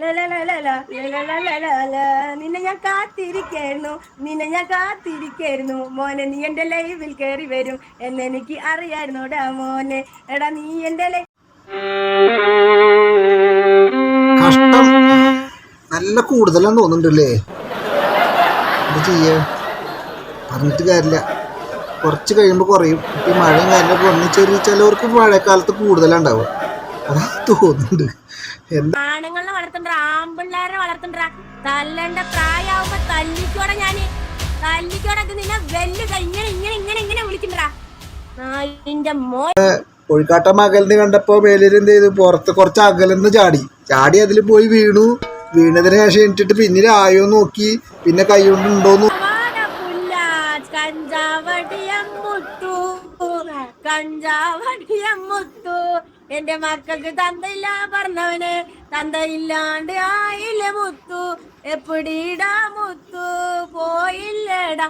ലലലലല, ലലലലല. നിന്നെ ഞാൻ കാത്തിരിക്കായിരുന്നു മോനെ, നീ എന്റെ ലൈവിൽ കയറി വരും എന്നെനിക്ക് അറിയായിരുന്നോടാ മോനെ. എടാ നീ എന്റെ കഷ്ടം നല്ല കൂടുതലാന്ന് തോന്നുന്നുണ്ടല്ലേ. എന്ത് ചെയ്യേ, പറഞ്ഞിട്ട് കാര്യമില്ല. കുറച്ച് കഴിയുമ്പോൾ കുറയും. ഈ മഴയും കാര്യമൊക്കെ വന്ന് ചിലവർക്ക് മഴക്കാലത്ത് കൂടുതലുണ്ടാവുക, അതാ തോന്നുന്നുണ്ട്. എന്താ ആണുങ്ങളെ വളർത്തണ്ട, ആമ്പിള്ളേരെ വളർത്തണ്ട. തല്ലണ്ട പ്രായാവുമ്പോ തല്ലിക്കോടെ ഞാന് തല്ലിക്കോടൊക്കെ നിന്നെ വെല്ല് ഇങ്ങനെ ഇങ്ങനെ ഇങ്ങനെ ഇങ്ങനെ വിളിക്കണ്ടാ നായിന്റെ മോ. കോഴിക്കാട്ടം അകലിന്ന് കണ്ടപ്പോൾ മേലിൽ എന്ത് ചെയ്തു, പുറത്ത് കുറച്ച് അകലെന്ന് ചാടി അതിൽ പോയി വീണു. വീണതിന് ശേഷം എണീറ്റിട്ട് പിന്നീട് ആയോ നോക്കി, പിന്നെ കൈ കൊണ്ട് ഉണ്ടോന്ന് കഞ്ചാവടിയമ്മുത്തു എന്റെ മക്കൾക്ക് തന്തയില്ല പറഞ്ഞവന് തന്തയില്ലാണ്ട് ആയില്ല മുത്തു എപ്പിടീടാ മുത്തു പോയില്ലടാ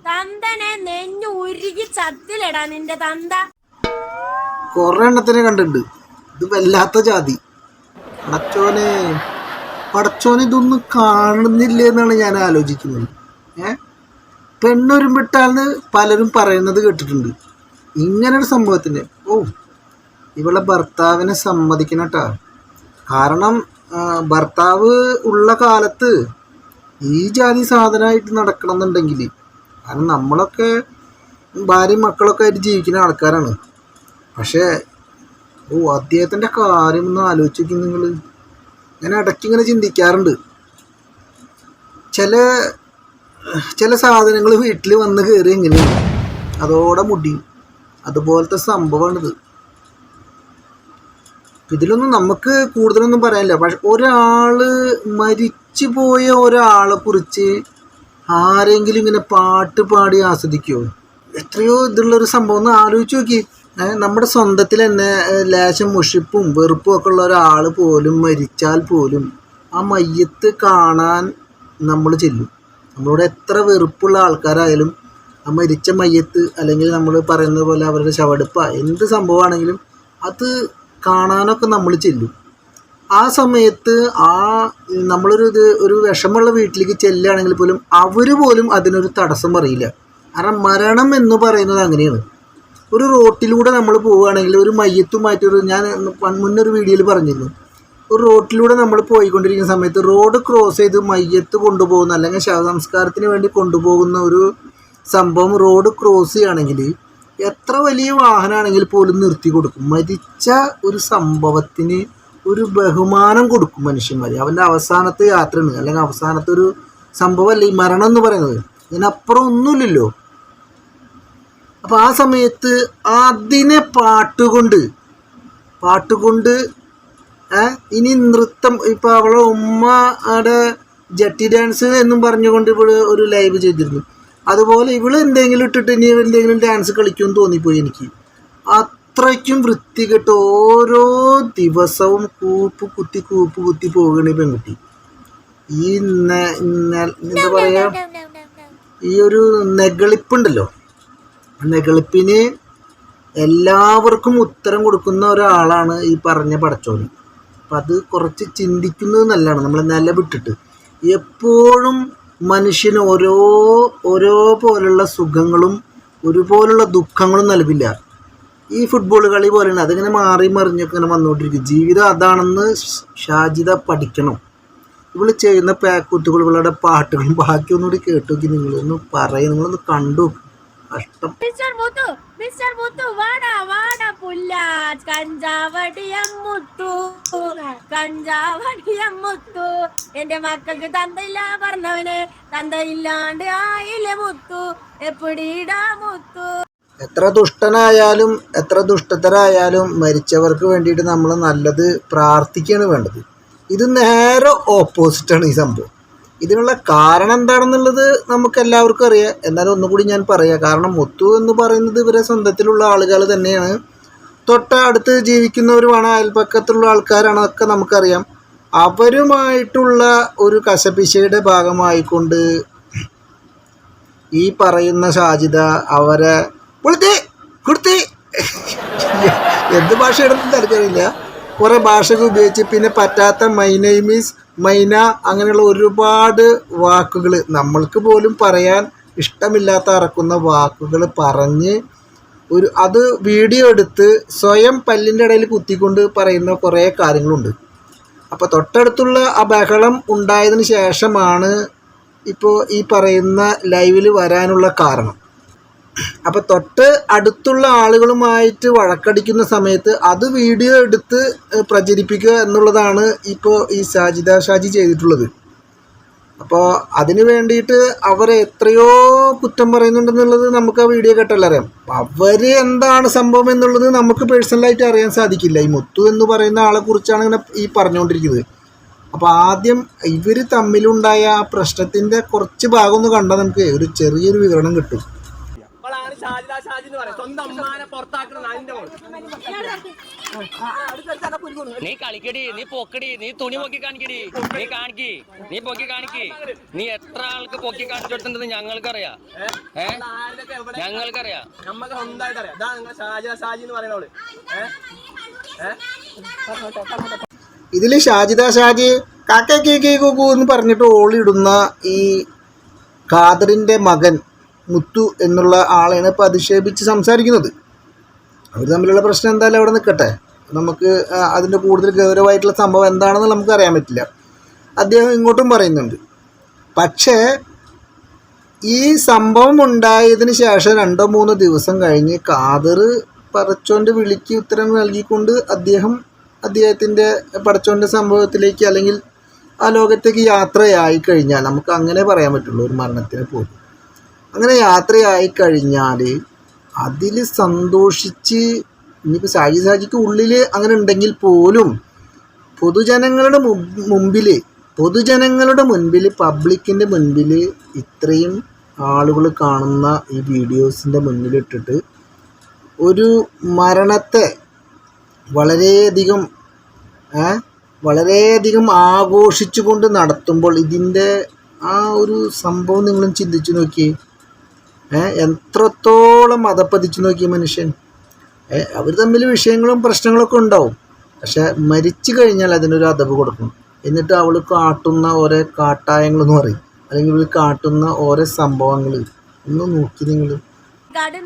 തന്തനെ നെഞ്ഞു ഉരുകി ചത്തിലടാ നിന്റെ തന്ത. കുറെ എണ്ണത്തിനെ കണ്ടിട്ടുണ്ട്. ഇത് വല്ലാത്ത ജാതി. പടച്ചോനെ ഇതൊന്നും കാണുന്നില്ല എന്നാണ് ഞാൻ ആലോചിക്കുന്നത്. പെണ്ണൊരുമ്പിട്ടാന്ന് പലരും പറയുന്നത് കേട്ടിട്ടുണ്ട്. ഇങ്ങനൊരു സംഭവത്തിന് ഇവളെ ഭർത്താവിനെ സമ്മതിക്കണം കേട്ടോ. കാരണം ഭർത്താവ് ഉള്ള കാലത്ത് ഈ ജാതി സാധനമായിട്ട് നടക്കണം എന്നുണ്ടെങ്കിൽ, കാരണം നമ്മളൊക്കെ ഭാര്യയും മക്കളൊക്കെ ആയിട്ട് ജീവിക്കുന്ന ആൾക്കാരാണ്. പക്ഷേ അദ്ദേഹത്തിൻ്റെ കാര്യം ഒന്ന് ആലോചിച്ച് നോക്കി നിങ്ങൾ. ഞാൻ ഇടയ്ക്കിങ്ങനെ ചിന്തിക്കാറുണ്ട്. ചില സാധനങ്ങൾ വീട്ടിൽ വന്ന് കയറി എങ്ങനെയാണ് അതോടെ മുടിയും. അതുപോലത്തെ സംഭവമാണിത്. ഇതിലൊന്നും നമുക്ക് കൂടുതലൊന്നും പറയാനില്ല. പക്ഷെ മരിച്ചു പോയ ഒരാളെ കുറിച്ച് ആരെങ്കിലും ഇങ്ങനെ പാട്ട് പാടി ആസ്വദിക്കുമോ? എത്രയോ ഇതുള്ളൊരു സംഭവം ഒന്ന് ആലോചിച്ച് നോക്കി. നമ്മുടെ സ്വന്തത്തിൽ തന്നെ ലേശം മുഷിപ്പും വെറുപ്പും ഒക്കെ ഉള്ള ഒരാൾ പോലും മരിച്ചാൽ പോലും ആ മയ്യത്ത് കാണാൻ നമ്മൾ ചെല്ലും. നമ്മളോട് എത്ര വെറുപ്പുള്ള ആൾക്കാരായാലും ആ മരിച്ച മയ്യത്ത്, അല്ലെങ്കിൽ നമ്മൾ പറയുന്നത് പോലെ അവരുടെ ശവടുപ്പ എന്ത് സംഭവമാണെങ്കിലും അത് കാണാനൊക്കെ നമ്മൾ ചെല്ലും. ആ സമയത്ത് ഒരു വിഷമമുള്ള വീട്ടിലേക്ക് ചെല്ലുകയാണെങ്കിൽ പോലും അവർ പോലും അതിനൊരു തടസ്സം പറയില്ല. കാരണം മരണം എന്ന് പറയുന്നത് അങ്ങനെയാണ്. ഒരു റോട്ടിലൂടെ നമ്മൾ പോവുകയാണെങ്കിൽ ഒരു മയ്യത്തുമായിട്ടൊരു, ഞാൻ മുന്നൊരു വീഡിയോയിൽ പറഞ്ഞിരുന്നു, ഒരു റോട്ടിലൂടെ നമ്മൾ പോയിക്കൊണ്ടിരിക്കുന്ന സമയത്ത് റോഡ് ക്രോസ് ചെയ്ത് മയ്യത്ത് കൊണ്ടുപോകുന്ന അല്ലെങ്കിൽ ശവസംസ്കാരത്തിന് വേണ്ടി കൊണ്ടുപോകുന്ന ഒരു സംഭവം റോഡ് ക്രോസ് ചെയ്യുകയാണെങ്കിൽ എത്ര വലിയ വാഹനമാണെങ്കിൽ പോലും നിർത്തി കൊടുക്കും. മരിച്ച ഒരു സംഭവത്തിന് ഒരു ബഹുമാനം കൊടുക്കും മനുഷ്യന്മാർ. അവൻ്റെ അവസാനത്തെ യാത്രയാണ്, അല്ലെങ്കിൽ അവസാനത്തെ ഒരു സംഭവമല്ല ഈ മരണം എന്ന് പറയുന്നത്. ഇതിനപ്പുറം ഒന്നുമില്ലല്ലോ. അപ്പോൾ ആ സമയത്ത് അതിനെ പാട്ടുകൊണ്ട് ഇനി നൃത്തം, ഇപ്പോൾ അവളെ ഉമ്മയുടെ ജട്ടി ഡാൻസ് എന്നും പറഞ്ഞുകൊണ്ട് ഇവള് ഒരു ലൈവ് ചെയ്തിരുന്നു. അതുപോലെ ഇവള് എന്തെങ്കിലും ഇട്ടിട്ട് ഇനി എന്തെങ്കിലും ഡാൻസ് കളിക്കുമെന്ന് തോന്നിപ്പോയി എനിക്ക്. അത്രയ്ക്കും വൃത്തികെട്ട് ഓരോ ദിവസവും കൂപ്പ് കുത്തി പോവുകയാണ് ഈ പെൺകുട്ടി. എന്താ പറയുക, ഈ ഒരു നെഗളിപ്പുണ്ടല്ലോ, നെഗളിപ്പിന് എല്ലാവർക്കും ഉത്തരം കൊടുക്കുന്ന ഒരാളാണ് ഈ പറഞ്ഞ പടച്ചോന്. അപ്പം അത് കുറച്ച് ചിന്തിക്കുന്നത് നല്ലതാണ്. നമ്മൾ നിലവിട്ടിട്ട് എപ്പോഴും മനുഷ്യന് ഓരോ പോലുള്ള സുഖങ്ങളും ഒരുപോലുള്ള ദുഃഖങ്ങളും നൽകില്ല. ഈ ഫുട്ബോൾ കളി പോലെയാണ്, അതിങ്ങനെ മാറി മറിഞ്ഞൊക്കെ ഇങ്ങനെ വന്നുകൊണ്ടിരിക്കും. ജീവിതം അതാണെന്ന് ഷാജിദ പഠിക്കണം. ഇവൾ ചെയ്യുന്ന പാക്കൂത്തുകൾ, ഇവളുടെ പാട്ടുകളും ബാക്കിയൊന്നുകൂടി കേട്ടു നോക്കി. നിങ്ങളൊന്ന് പറയും, നിങ്ങളൊന്ന് കണ്ടു. കഷ്ടം. മിസ്റ്റർ മുത്തു വാടാ വാടാ പുല്ലാ കഞ്ചാവടിയമ്മുത്തു എന്റെ മക്കൾക്ക് തന്തയില്ല പറഞ്ഞവന് തന്തയില്ലാണ്ട് ആയില്ലേ മുത്തു എപ്പിടീടാ മുത്തു. എത്ര ദുഷ്ടനായാലും എത്ര ദുഷ്ടതരായാലും മരിച്ചവർക്ക് വേണ്ടിയിട്ട് നമ്മൾ നല്ലത് പ്രാർത്ഥിക്കുകയാണ് വേണ്ടത്. ഇത് നേരെ ഓപ്പോസിറ്റാണ് ഈ സംഭവം. ഇതിനുള്ള കാരണം എന്താണെന്നുള്ളത് നമുക്ക് എല്ലാവർക്കും അറിയാം. എന്നാലും ഒന്നുകൂടി ഞാൻ പറയാം. കാരണം മുത്തു എന്ന് പറയുന്നത് ഇവരെ സ്വന്തത്തിലുള്ള ആളുകൾ തന്നെയാണ്. തൊട്ടടുത്ത് ജീവിക്കുന്നവരുമാണ്, അയൽപ്പക്കത്തുള്ള ആൾക്കാരാണ്, ഒക്കെ നമുക്കറിയാം. അവരുമായിട്ടുള്ള ഒരു കശപിശയുടെ ഭാഗമായിക്കൊണ്ട് ഈ പറയുന്ന ഷാജിദ അവരെ കൊടുത്തി എന്ത് ഭാഷയാണെന്ന് എനിക്കറിയില്ല. കുറേ ഭാഷകൾ ഉപയോഗിച്ച് പിന്നെ പറ്റാത്ത മൈ നെയിം ഈസ് മൈന അങ്ങനെയുള്ള ഒരുപാട് വാക്കുകൾ നമ്മൾക്ക് പോലും പറയാൻ ഇഷ്ടമില്ലാത്ത അറക്കുന്ന വാക്കുകൾ പറഞ്ഞ് അത് വീഡിയോ എടുത്ത് സ്വയം പല്ലിൻ്റെ ഇടയിൽ കുത്തിക്കൊണ്ട് പറയുന്ന കുറേ കാര്യങ്ങളുണ്ട്. അപ്പോൾ തൊട്ടടുത്തുള്ള ആ ബഹളം ഉണ്ടായതിന് ശേഷമാണ് ഇപ്പോൾ ഈ പറയുന്ന ലൈവിൽ വരാനുള്ള കാരണം. അപ്പോൾ തൊട്ട് അടുത്തുള്ള ആളുകളുമായിട്ട് വഴക്കടിക്കുന്ന സമയത്ത് അത് വീഡിയോ എടുത്ത് പ്രചരിപ്പിക്കുക എന്നുള്ളതാണ് ഇപ്പോൾ ഈ സാജിദ ഷാജി ചെയ്തിട്ടുള്ളത്. അപ്പോൾ അതിന് വേണ്ടിയിട്ട് അവർ എത്രയോ കുറ്റം പറയുന്നുണ്ടെന്നുള്ളത് നമുക്ക് ആ വീഡിയോ കേട്ടല്ല അറിയാം. അവർ എന്താണ് സംഭവം എന്നുള്ളത് നമുക്ക് പേഴ്സണലായിട്ട് അറിയാൻ സാധിക്കില്ല. ഈ മുത്തു എന്ന് പറയുന്ന ആളെ കുറിച്ചാണ് ഇങ്ങനെ ഈ പറഞ്ഞുകൊണ്ടിരിക്കുന്നത്. അപ്പോൾ ആദ്യം ഇവർ തമ്മിലുണ്ടായ ആ പ്രശ്നത്തിൻ്റെ കുറച്ച് ഭാഗം ഒന്ന് കണ്ടാൽ നമുക്ക് ഒരു ചെറിയൊരു വിവരണം കിട്ടും. നീ കളിക്കടി, നീ പൊക്കടി, നീ തുണി പൊക്കി കാണിക്കടി, നീ പൊക്കി കാണിക്ക്. നീ എത്ര ആൾക്ക് പൊക്കി കാണിച്ചു കൊടുത്തിട്ടുണ്ടെന്ന് ഞങ്ങൾക്കറിയാം. ഞങ്ങൾക്കറിയാം. നമുക്ക് സ്വന്തമായിട്ട് അറിയാം. ഇതാ നിങ്ങൾ ഷാജി എന്ന് പറയുന്നവള്. ഇതിൽ ഷാജിദ ഷാജി കാക്കേ കുക്കു എന്ന് പറഞ്ഞിട്ട് ഓളിടുന്ന ഈ ഖാദറിൻ്റെ മകൻ മുത്തു എന്നുള്ള ആളെയാണ് ഇപ്പോൾ അധിക്ഷേപിച്ച് സംസാരിക്കുന്നത്. അവർ തമ്മിലുള്ള പ്രശ്നം എന്തായാലും അവിടെ നിൽക്കട്ടെ. നമുക്ക് അതിൻ്റെ കൂടുതൽ ഗൗരവമായിട്ടുള്ള സംഭവം എന്താണെന്ന് നമുക്ക് അറിയാൻ പറ്റില്ല. അദ്ദേഹം ഇങ്ങോട്ടും പറയുന്നുണ്ട്. പക്ഷേ ഈ സംഭവം ഉണ്ടായതിന് ശേഷം 2-3 ദിവസം കഴിഞ്ഞ് ഖാദർ പടച്ചോൻ്റെ വിളിക്ക് ഉത്തരം നൽകിക്കൊണ്ട് അദ്ദേഹത്തിൻ്റെ പടച്ചോൻ്റെ സംഭവത്തിലേക്ക് അല്ലെങ്കിൽ ആ ലോകത്തേക്ക് യാത്രയായി കഴിഞ്ഞാൽ നമുക്ക് അങ്ങനെ പറയാൻ പറ്റുള്ളൂ. ഒരു മരണത്തിന് പോലും അങ്ങനെ യാത്രയായി കഴിഞ്ഞാൽ അതിൽ സന്തോഷിച്ച് ഇനിയിപ്പോൾ ഷാജിക്ക് ഉള്ളിൽ അങ്ങനെ ഉണ്ടെങ്കിൽ പോലും പൊതുജനങ്ങളുടെ മുൻപിൽ പബ്ലിക്കിൻ്റെ മുൻപിൽ ഇത്രയും ആളുകൾ കാണുന്ന ഈ വീഡിയോസിൻ്റെ മുന്നിലിട്ടിട്ട് ഒരു മരണത്തെ വളരെയധികം ആഘോഷിച്ചുകൊണ്ട് നടത്തുമ്പോൾ ഇതിൻ്റെ ആ ഒരു സംഭവം നിങ്ങളും ചിന്തിച്ചു നോക്കി. എത്രത്തോളം അതപ്പതിച്ചു നോക്കിയ മനുഷ്യൻ. അവർ തമ്മിൽ വിഷയങ്ങളും പ്രശ്നങ്ങളൊക്കെ ഉണ്ടാവും. പക്ഷെ മരിച്ചു കഴിഞ്ഞാൽ അതിനൊരു അതവ് കൊടുക്കും. എന്നിട്ട് അവൾ കാട്ടുന്ന ഓരോ കാട്ടായങ്ങളെന്ന് പറയും, അല്ലെങ്കിൽ കാട്ടുന്ന ഓരോ സംഭവങ്ങൾ ഒന്ന് നോക്കി നിങ്ങൾ.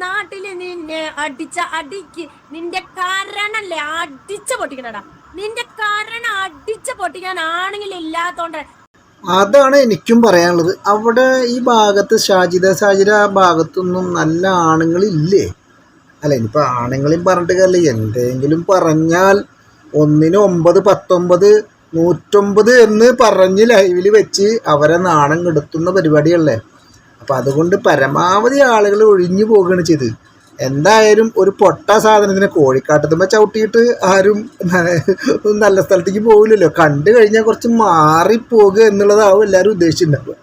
നാട്ടില് നിന്നെ അടിച്ച അടിക്ക് നിന്റെ കാരണല്ലേ അടിച്ച പൊട്ടിക്കണടാ. നിന്റെ കാരണം അടിച്ച പൊട്ടിക്കാൻ ആണെങ്കിൽ ഇല്ലാത്തോണ്ട് അതാണ് എനിക്കും പറയാനുള്ളത്. അവിടെ ഈ ഭാഗത്ത് ഷാജിദ ആ ഭാഗത്തൊന്നും നല്ല ആണുങ്ങളില്ലേ? അല്ല, ഇനിയിപ്പോൾ ആണുങ്ങളെയും പറഞ്ഞിട്ട് കാര്യമില്ല. എന്തെങ്കിലും പറഞ്ഞാൽ 1-ന് 9, 19, 109 എന്ന് പറഞ്ഞ് ലൈവിൽ വെച്ച് അവരെ നാണം കെടുത്തുന്ന പരിപാടിയല്ലേ. അപ്പം അതുകൊണ്ട് പരമാവധി ആളുകൾ ഒഴിഞ്ഞു പോവുകയാണ് ചെയ്ത്. എന്തായാലും ഒരു പൊട്ട സാധനത്തിനെ കോഴിക്കാട്ടത്തുമ്പോൾ ചവിട്ടിയിട്ട് ആരും നല്ല സ്ഥലത്തേക്ക് പോകില്ലല്ലോ. കണ്ടു കഴിഞ്ഞാൽ കുറച്ച് മാറിപ്പോകുക എന്നുള്ളതാവും എല്ലാവരും ഉദ്ദേശിച്ചിട്ടുണ്ടാവുക.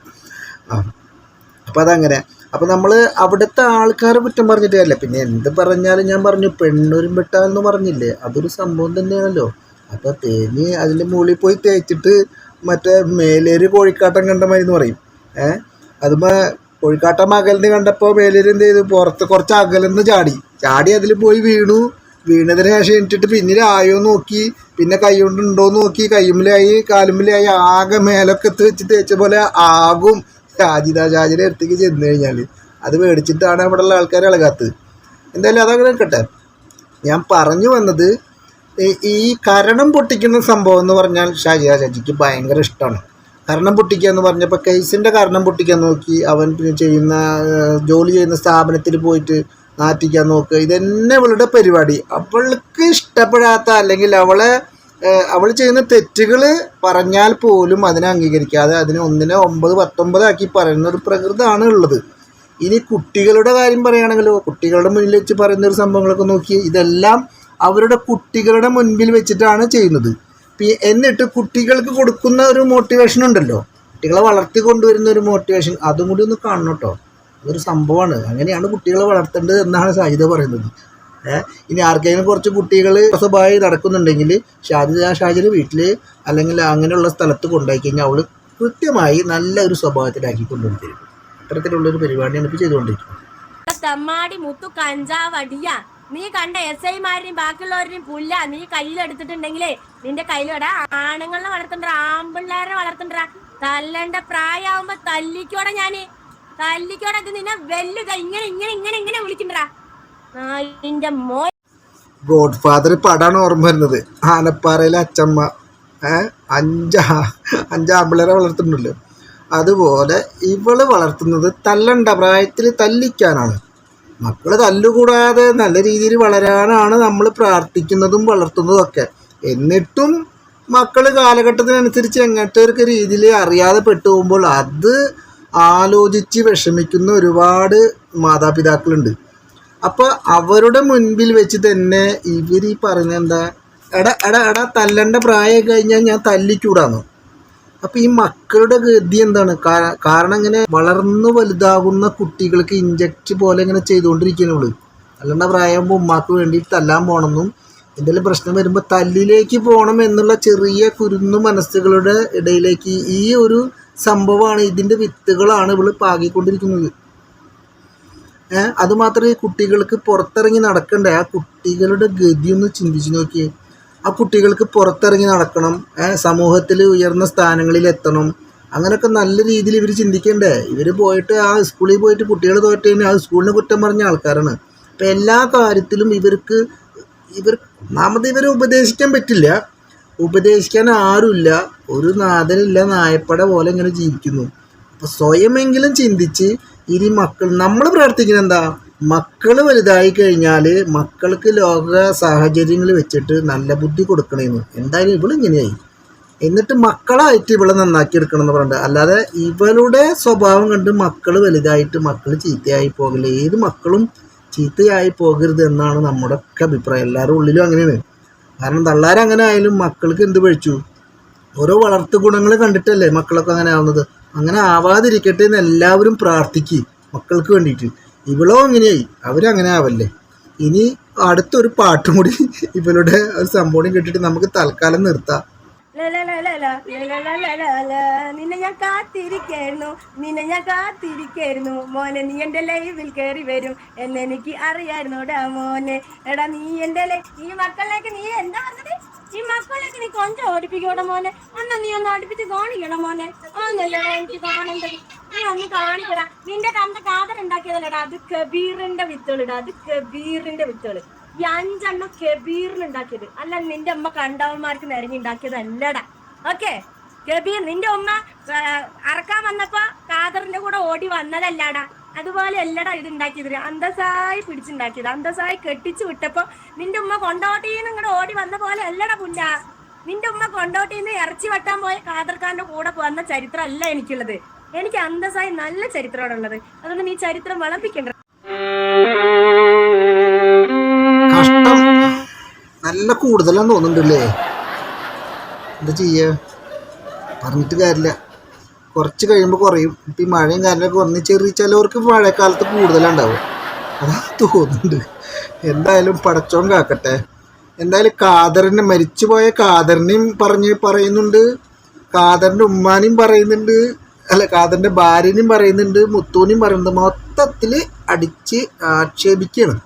അപ്പം അതങ്ങനെ. അപ്പം നമ്മൾ അവിടുത്തെ ആൾക്കാരെ കുറ്റം പറഞ്ഞിട്ട് കാര്യമില്ല. പിന്നെ എന്ത് പറഞ്ഞാലും ഞാൻ പറഞ്ഞു പെണ്ണൊരുമ്പിട്ടാന്ന് പറഞ്ഞില്ലേ, അതൊരു സംഭവം തന്നെയാണല്ലോ. അപ്പോൾ തേഞ്ഞ് അതിൻ്റെ മുകളിൽ പോയി തേച്ചിട്ട് മറ്റേ മേലേര് കോഴിക്കാട്ടം കണ്ട മരുന്ന് പറയും. അതുമ്പോൾ കോഴിക്കാട്ടം അകലിന് കണ്ടപ്പോൾ മേലേര് എന്ത് ചെയ്തു, പുറത്ത് കുറച്ച് അകലെന്ന് ചാടി അതിൽ പോയി വീണതിന് ശേഷം ഇട്ടിട്ട് പിന്നീട് ആയോ നോക്കി, പിന്നെ കൈ കൊണ്ടുണ്ടോയെന്ന് നോക്കി, കയ്യുമ്മിലായി കാലുമ്മിലായി ആകെ മേലൊക്കെ വെച്ച് തേച്ച പോലെ ആകും ഷാജിയുടെ അടുത്തേക്ക് ചെന്ന് കഴിഞ്ഞാൽ. അത് മേടിച്ചിട്ടാണ് അവിടെ ഉള്ള ആൾക്കാർ ഇളകാത്തത്. എന്തായാലും അതങ്ങനെ നിൽക്കട്ടെ. ഞാൻ പറഞ്ഞു വന്നത് ഈ കരണം പൊട്ടിക്കുന്ന സംഭവം എന്ന് പറഞ്ഞാൽ ഷാജിക്ക് ഭയങ്കര ഇഷ്ടമാണ്. കരണം പൊട്ടിക്കുക എന്ന് പറഞ്ഞപ്പോൾ കേസിൻ്റെ കരണം പൊട്ടിക്കാൻ നോക്കി, അവൻ ജോലി ചെയ്യുന്ന സ്ഥാപനത്തിൽ പോയിട്ട് നാറ്റിക്കാൻ നോക്കുക. ഇതന്നെ അവളുടെ പരിപാടി. അവൾക്ക് ഇഷ്ടപ്പെടാത്ത അല്ലെങ്കിൽ അവൾ ചെയ്യുന്ന തെറ്റുകൾ പറഞ്ഞാൽ പോലും അതിനെ അംഗീകരിക്കാതെ അതിനെ 1-നെ 9, 19 ആക്കി പറയുന്ന ഒരു പ്രകൃതമാണ് ഉള്ളത്. ഇനി കുട്ടികളുടെ കാര്യം പറയുകയാണെങ്കിലോ, കുട്ടികളുടെ മുന്നിൽ വെച്ച് പറയുന്നൊരു സംഭവങ്ങളൊക്കെ നോക്കി, ഇതെല്ലാം അവരുടെ കുട്ടികളുടെ മുൻപിൽ വെച്ചിട്ടാണ് ചെയ്യുന്നത്. എന്നിട്ട് കുട്ടികൾക്ക് കൊടുക്കുന്ന ഒരു മോട്ടിവേഷൻ ഉണ്ടല്ലോ, കുട്ടികളെ വളർത്തി കൊണ്ടുവരുന്ന ഒരു മോട്ടിവേഷൻ, അതും കൂടി ഒന്ന് കാണണം കേട്ടോ. അതൊരു സംഭവമാണ്. അങ്ങനെയാണ് കുട്ടികളെ വളർത്തേണ്ടത് എന്നാണ് സാജിദ പറയുന്നത്. ഇനി ആർക്കെങ്കിലും കുറച്ച് കുട്ടികൾ സ്വഭാവമായി നടക്കുന്നുണ്ടെങ്കിൽ ഷാജിയുടെ വീട്ടിൽ അല്ലെങ്കിൽ അങ്ങനെയുള്ള സ്ഥലത്ത് കൊണ്ടുപോയി കഴിഞ്ഞാൽ അവൾ കൃത്യമായി നല്ല ഒരു സ്വഭാവത്തിലാക്കി കൊണ്ടുവന്ന് തരും. അത്തരത്തിലുള്ളൊരു പരിപാടിയാണ് ഇപ്പോൾ ചെയ്തുകൊണ്ടിരിക്കുന്നത്. തമ്മാടി മുത്തു കഞ്ചാവ് അടിയ നീ കണ്ട SI-മാരെയും ബാക്കിയുള്ളവരെയും പുല്ല നീ കയ്യിലെടുത്തിട്ടുണ്ടെങ്കിലേ നിന്റെ കയ്യിലൂടെ ആണുങ്ങളെ വളർത്തണ്ട, ആമ്പിള്ളേരെ വളർത്തണ്ട. തല്ലണ്ട പ്രായമാവുമ്പോ തല്ലിക്കോടെ ഞാന് തല്ലിക്കോടെ നിന്നെ വെല്ലുക ഇങ്ങനെ ഇങ്ങനെ ഇങ്ങനെ ഇങ്ങനെ വിളിക്കണ്ടാ നിന്റെ മോ. ഗോഡ് ഫാദർ പടാണ് ഓർമ്മ വരുന്നത്. ആനപ്പാറയിലെ അച്ചമ്മ അഞ്ചാമ്പിള്ളേരെ വളർത്തുന്നുണ്ടല്ലോ, അതുപോലെ ഇവള് വളർത്തുന്നത് തല്ലണ്ട പ്രായത്തിൽ തല്ലിക്കാനാണ്. മക്കൾ തല്ലുകൂടാതെ നല്ല രീതിയിൽ വളരാനാണ് നമ്മൾ പ്രാർത്ഥിക്കുന്നതും വളർത്തുന്നതും ഒക്കെ. എന്നിട്ടും മക്കൾ കാലഘട്ടത്തിനനുസരിച്ച് എങ്ങനത്തെ രീതിയിൽ അറിയാതെ പെട്ടുപോകുമ്പോൾ അത് ആലോചിച്ച് വിഷമിക്കുന്ന ഒരുപാട് മാതാപിതാക്കളുണ്ട്. അപ്പോൾ അവരുടെ മുൻപിൽ വെച്ച് തന്നെ ഇവർ ഈ പറഞ്ഞ എന്താ, എടാ തല്ലണ്ട പ്രായം കഴിഞ്ഞാൽ ഞാൻ തല്ലിക്കൂടാന്ന്. അപ്പോൾ ഈ മക്കളുടെ ഗതി എന്താണ്? കാരണം ഇങ്ങനെ വളർന്നു വലുതാകുന്ന കുട്ടികൾക്ക് ഇഞ്ചക്ട് പോലെ ഇങ്ങനെ ചെയ്തുകൊണ്ടിരിക്കുന്നുള്ളൂ. അല്ലാണ്ട് പ്രായമാകുമ്പോൾ ഉമ്മാക്ക് വേണ്ടിയിട്ട് തല്ലാൻ പോകണമെന്നും എന്തെങ്കിലും പ്രശ്നം വരുമ്പോൾ തല്ലിലേക്ക് പോകണം എന്നുള്ള ചെറിയ കുരുന്നു മനസ്സുകളുടെ ഇടയിലേക്ക് ഈ ഒരു സംഭവമാണ്, ഇതിൻ്റെ വിത്തുകളാണ് ഇവൾ പാകിക്കൊണ്ടിരിക്കുന്നത്. അതുമാത്രമേ ഈ കുട്ടികൾക്ക് പുറത്തിറങ്ങി നടക്കണ്ടേ? ആ കുട്ടികളുടെ ഗതി ഒന്ന് ചിന്തിച്ച് നോക്കിയേ. ആ കുട്ടികൾക്ക് പുറത്തിറങ്ങി നടക്കണം, സമൂഹത്തിൽ ഉയർന്ന സ്ഥാനങ്ങളിൽ എത്തണം, അങ്ങനെയൊക്കെ നല്ല രീതിയിൽ ഇവർ ചിന്തിക്കണ്ടേ? ഇവർ പോയിട്ട് ആ സ്കൂളിൽ പോയിട്ട് കുട്ടികൾ തോറ്റ് കഴിഞ്ഞാൽ ആ സ്കൂളിനെ കുറ്റം പറഞ്ഞ ആൾക്കാരാണ്. അപ്പം എല്ലാ കാര്യത്തിലും ഇവർക്ക് ഇവരെ ഉപദേശിക്കാൻ പറ്റില്ല, ഉപദേശിക്കാൻ ആരുമില്ല, ഒരു നാഥനില്ല, നായപ്പട പോലെ ഇങ്ങനെ ജീവിക്കുന്നു. അപ്പോൾ സ്വയമെങ്കിലും ചിന്തിച്ച് ഇനി നമ്മൾ പ്രാർത്ഥിക്കുന്നത് എന്താ? മക്കൾ വലുതായി കഴിഞ്ഞാൽ മക്കൾക്ക് ലോക സാഹചര്യങ്ങൾ വെച്ചിട്ട് നല്ല ബുദ്ധി കൊടുക്കണമെന്ന്. എന്തായാലും ഇവളിങ്ങനെയായി, എന്നിട്ട് മക്കളായിട്ട് ഇവളെ നന്നാക്കി എടുക്കണം എന്ന് പറഞ്ഞിട്ട്. അല്ലാതെ ഇവളുടെ സ്വഭാവം കണ്ട് മക്കൾ വലുതായിട്ട് മക്കൾ ചീത്തയായി പോകില്ല. ഏത് മക്കളും ചീത്തയായി പോകരുത് എന്നാണ് നമ്മുടെ ഒക്കെ അഭിപ്രായം. എല്ലാവരുടെ ഉള്ളിലും അങ്ങനെയാണ്. കാരണം തള്ളാരങ്ങനെ ആയാലും മക്കൾക്ക് എന്ത് പഴിച്ചു? ഓരോ വളർത്തു ഗുണങ്ങൾ കണ്ടിട്ടല്ലേ മക്കളൊക്കെ അങ്ങനെ ആവുന്നത്. അങ്ങനെ ആവാതിരിക്കട്ടെ എന്ന് എല്ലാവരും പ്രാർത്ഥിക്കും മക്കൾക്ക് വേണ്ടിയിട്ട്. ഇവളോ അങ്ങനെയായി, അവരങ്ങനെ ആവല്ലേ. ഇനി അടുത്തൊരു പാട്ടും കൂടി ഇവളുടെ ഒരു സംഭവം കേട്ടിട്ട് നമുക്ക് തൽക്കാലം നിർത്താം. നിന്നെ ഞാൻ കാത്തിരിക്കായിരുന്നു മോനെ, നീ എന്റെ ലൈവിൽ കയറി വരും എന്നെനിക്ക് അറിയായിരുന്നോടാ മോനെ. എടാ നീ എന്റെ ഈ മക്കളിലേക്ക് നീ എന്താ പറഞ്ഞത്? ഈ മക്കളിലേക്ക് നീ കൊഞ്ചം ഓടിപ്പിക്കോടാ മോനെ. നീ ഒന്ന് അടുപ്പിച്ച് കാണിക്കടാ മോനെ. ഒന്നല്ലടാ എനിക്ക് കാണേണ്ടത്, നീ ഒന്ന് കാണിക്കടാ. നിന്റെ കണ്ട കാതർ ഉണ്ടാക്കിയതല്ലടാ, അത് കബീറിന്റെ വിത്തുകളിടാ, അത് കബീറിന്റെ വിത്തുകള്. ഈ 5 എണ്ണം കബീറിന് ഉണ്ടാക്കിയത് അല്ല, നിന്റെ അമ്മ കണ്ടവന്മാർക്ക് നിരങ്ങി ഉണ്ടാക്കിയത് അല്ലടാ. ഓക്കെ, കബീർ നിന്റെ ഉമ്മ അറക്കാൻ വന്നപ്പോ കാതറിന്റെ കൂടെ ഓടി വന്നതല്ലാടാ. അതുപോലെ അല്ലടാ ഇത് ഉണ്ടാക്കിയത്, അന്തസായി പിടിച്ചുണ്ടാക്കിയത്, അന്തസായി കെട്ടിച്ചു വിട്ടപ്പോ നിന്റെ ഉമ്മ കൊണ്ടോട്ടിന്ന് ഇങ്ങോട്ട് ഓടി വന്ന പോലെ അല്ലടാ പുല്ല. നിന്റെ ഉമ്മ കൊണ്ടോട്ടിന്ന് ഇറച്ചി വെട്ടാൻ പോയ കാതർക്കാരന്റെ കൂടെ വന്ന ചരിത്രം അല്ല എനിക്കുള്ളത്. എനിക്ക് അന്തസായി നല്ല ചരിത്രമാണ് ഉള്ളത്. അതുകൊണ്ട് നീ ചരിത്രം വളർത്തിക്കണ്ട. കഷ്ടം നല്ല കൂടുതലാന്ന് തോന്നുന്നുണ്ടല്ലേ? എന്താ ചെയ്യ, പറഞ്ഞിട്ട് കാര്യമില്ല. കുറച്ച് കഴിയുമ്പോൾ കുറയും. ഇപ്പം ഈ മഴയും കാലമൊക്കെ വന്ന് ചിലവർക്ക് മഴക്കാലത്ത് കൂടുതലുണ്ടാവും, അതാ തോന്നുന്നുണ്ട്. എന്തായാലും പടച്ചോൻ കാക്കട്ടെ. എന്തായാലും കാതറിനെ, മരിച്ചുപോയ കാതറിനെയും പറയുന്നുണ്ട്, കാതറിൻ്റെ ഉമ്മാനെയും പറയുന്നുണ്ട്, അല്ല കാതറിൻ്റെ ഭാര്യനെയും പറയുന്നുണ്ട്, മുത്തൂനെയും പറയുന്നുണ്ട്. മൊത്തത്തിൽ അടിച്ച് ആക്ഷേപിക്കുകയാണ്.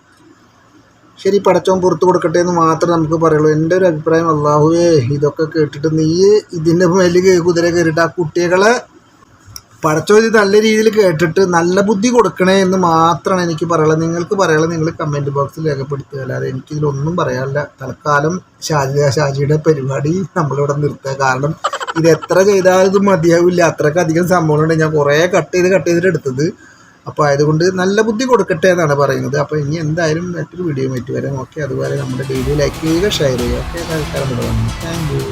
ശരി, പടച്ചോൻ പുറത്തു കൊടുക്കട്ടെ എന്ന് മാത്രമേ നമുക്ക് പറയുള്ളൂ. എൻ്റെ ഒരു അഭിപ്രായം. അല്ലാഹുവേ, ഇതൊക്കെ കേട്ടിട്ട് നീ ഇതിൻ്റെ മേലിൽ കുതിര കയറിയിട്ട് ആ കുട്ടികളെ പടച്ചോൻ ഇത് നല്ല രീതിയിൽ കേട്ടിട്ട് നല്ല ബുദ്ധി കൊടുക്കണേ എന്ന് മാത്രമാണ് എനിക്ക് പറയാനുള്ളത്. നിങ്ങൾക്ക് പറയാനുള്ളത് നിങ്ങൾ കമൻറ്റ് ബോക്സിൽ രേഖപ്പെടുത്തുക. അല്ലാതെ എനിക്കിതിലൊന്നും പറയാനില്ല. തൽക്കാലം ഷാജിയുടെ പരിപാടി നമ്മളിവിടെ നിർത്തുക. കാരണം ഇത് എത്ര ചെയ്താലും ഇത് മതിയാവില്ല, അത്രക്കധികം സംഭവങ്ങളുണ്ട്. ഞാൻ കുറേ കട്ട് ചെയ്തിട്ട് എടുത്തത്. അപ്പോൾ ആയതുകൊണ്ട് നല്ല ബുദ്ധി കൊടുക്കട്ടെ എന്നാണ് പറയുന്നത്. അപ്പോൾ ഇനി എന്തായാലും മറ്റൊരു വീഡിയോ വരാം. ഓക്കെ, അതുപോലെ നമ്മുടെ വീഡിയോ ലൈക്ക് ചെയ്യുക, ഷെയർ ചെയ്യുക. ഓക്കെ, തൽക്കാലം താങ്ക് യു.